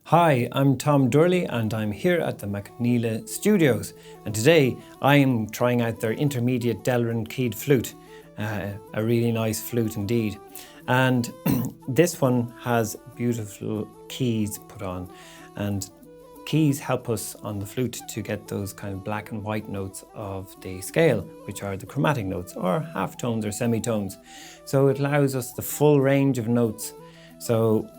Hi, I'm Tom Doorley and I'm here at the McNeela studios, and today I am trying out their intermediate Delrin keyed flute, a really nice flute indeed. And this one has beautiful keys put on, and keys help us on the flute to get those kind of black and white notes of the scale, which are the chromatic notes or half tones or semitones. So it allows us the full range of notes. So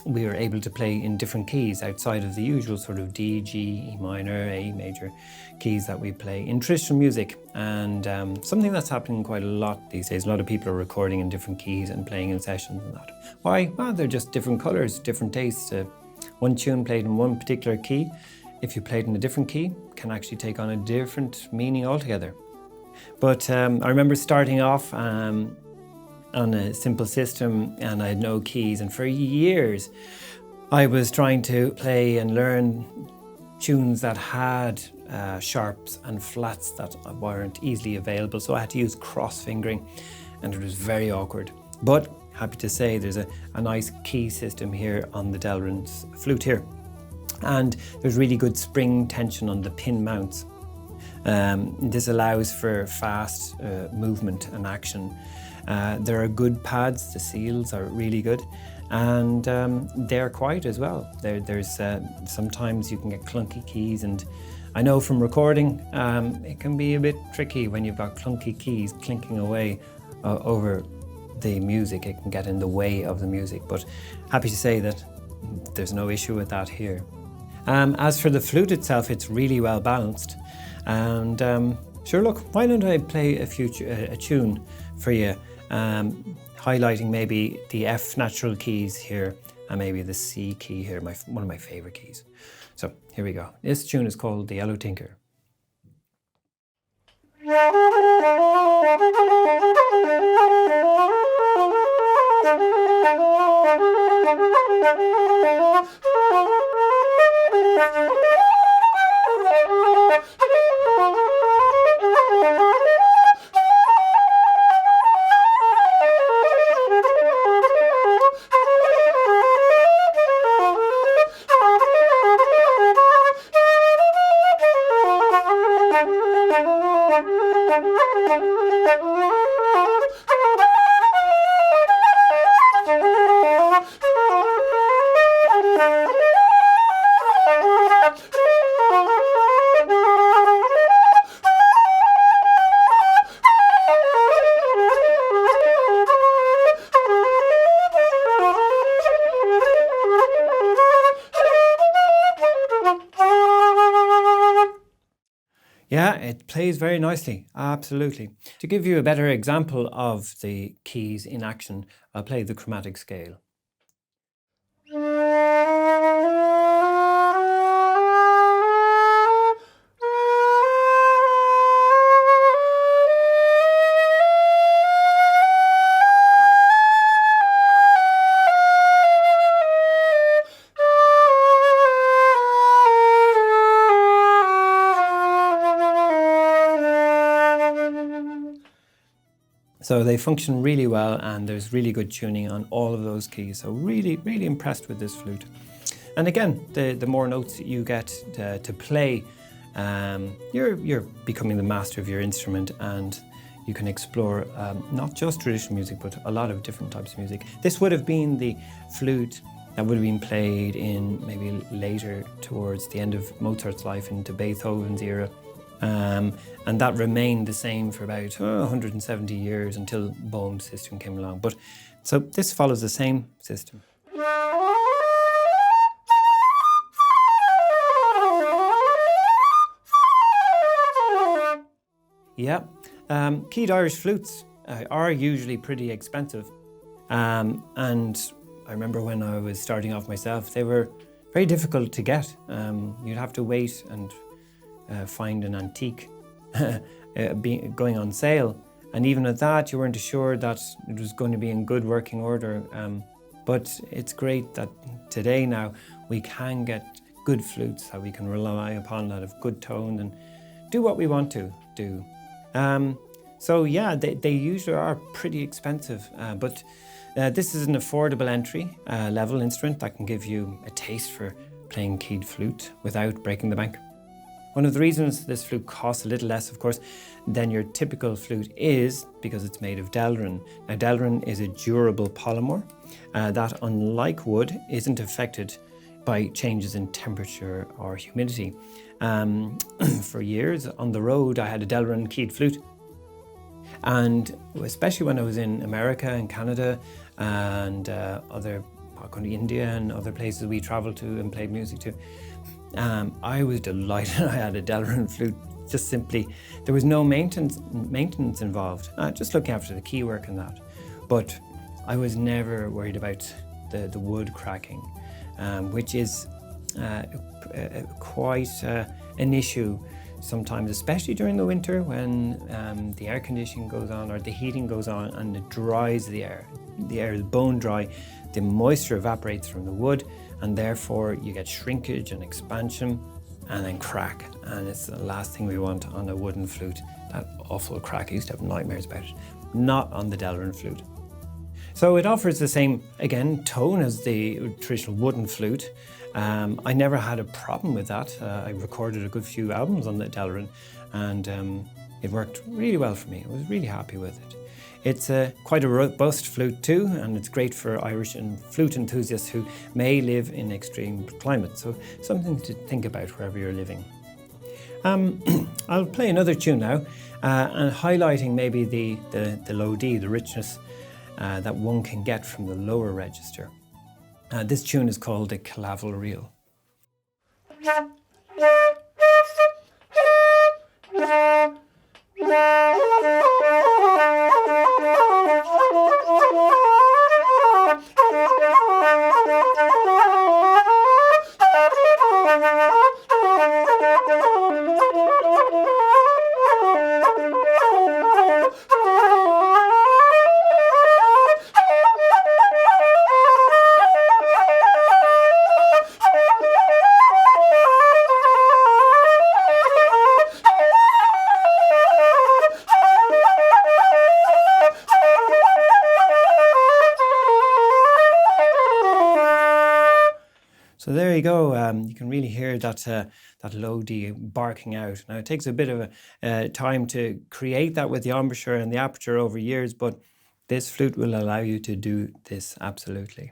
we are able to play in different keys outside of the usual sort of D, G, E minor, A major keys that we play in traditional music. And something that's happening quite a lot these days. A lot of people are recording in different keys and playing in sessions and that. Why? Well, they're just different colours, different tastes. One tune played in one particular key, if you played in a different key, can actually take on a different meaning altogether. But I remember starting off on a simple system, and I had no keys, and for years I was trying to play and learn tunes that had sharps and flats that weren't easily available, so I had to use cross fingering, and it was very awkward. But happy to say there's a nice key system here on the Delrin's flute here, and there's really good spring tension on the pin mounts. This allows for fast movement and action. There are good pads, the seals are really good, and they're quiet as well. There's sometimes you can get clunky keys, and I know from recording it can be a bit tricky when you've got clunky keys clinking away over the music. It can get in the way of the music, but happy to say that there's no issue with that here. As for the flute itself, it's really well balanced, and sure, look, why don't I play a tune for you, highlighting maybe the F natural keys here and maybe the C key here, one of my favorite keys. So here we go. This tune is called The Yellow Tinker. Yeah, it plays very nicely, absolutely. To give you a better example of the keys in action, I'll play the chromatic scale. So they function really well, and there's really good tuning on all of those keys. So really, really impressed with this flute. And again, the more notes you get to play, you're becoming the master of your instrument, and you can explore not just traditional music, but a lot of different types of music. This would have been the flute that would have been played in maybe later towards the end of Mozart's life into Beethoven's era. And that remained the same for about 170 years until Boehm's system came along. But so this follows the same system. Yeah, keyed Irish flutes are usually pretty expensive. And I remember when I was starting off myself, they were very difficult to get. You'd have to wait and find an antique going on sale, and even at that you weren't assured that it was going to be in good working order, but it's great that today now we can get good flutes that we can rely upon, that have good tone and do what we want to do. So yeah, they usually are pretty expensive, but This is an affordable entry level instrument that can give you a taste for playing keyed flute without breaking the bank. One of the reasons this flute costs a little less, of course, than your typical flute is because it's made of Delrin. Now, Delrin is a durable polymer that, unlike wood, isn't affected by changes in temperature or humidity. For years on the road, I had a Delrin keyed flute. And especially when I was in America and Canada and India and other places we traveled to and played music to, I was delighted I had a Delrin flute. Just simply, there was no maintenance involved, just looking after the key work and that. But I was never worried about the wood cracking, which is quite an issue sometimes, especially during the winter when the air conditioning goes on or the heating goes on and it dries the air. The air is bone dry, the moisture evaporates from the wood, and therefore you get shrinkage and expansion and then crack. And it's the last thing we want on a wooden flute, that awful crack. I used to have nightmares about it. Not on the Delrin flute. So it offers the same, again, tone as the traditional wooden flute. I never had a problem with that. I recorded a good few albums on the Delrin, and it worked really well for me. I was really happy with it. It's quite a robust flute too, and it's great for Irish and flute enthusiasts who may live in extreme climates. So something to think about wherever you're living. I'll play another tune now, and highlighting maybe the low D, the richness that one can get from the lower register. This tune is called the Killavil Reel. So there you go. You can really hear that low D barking out. Now it takes a bit of a time to create that with the embouchure and the aperture over years, but this flute will allow you to do this absolutely.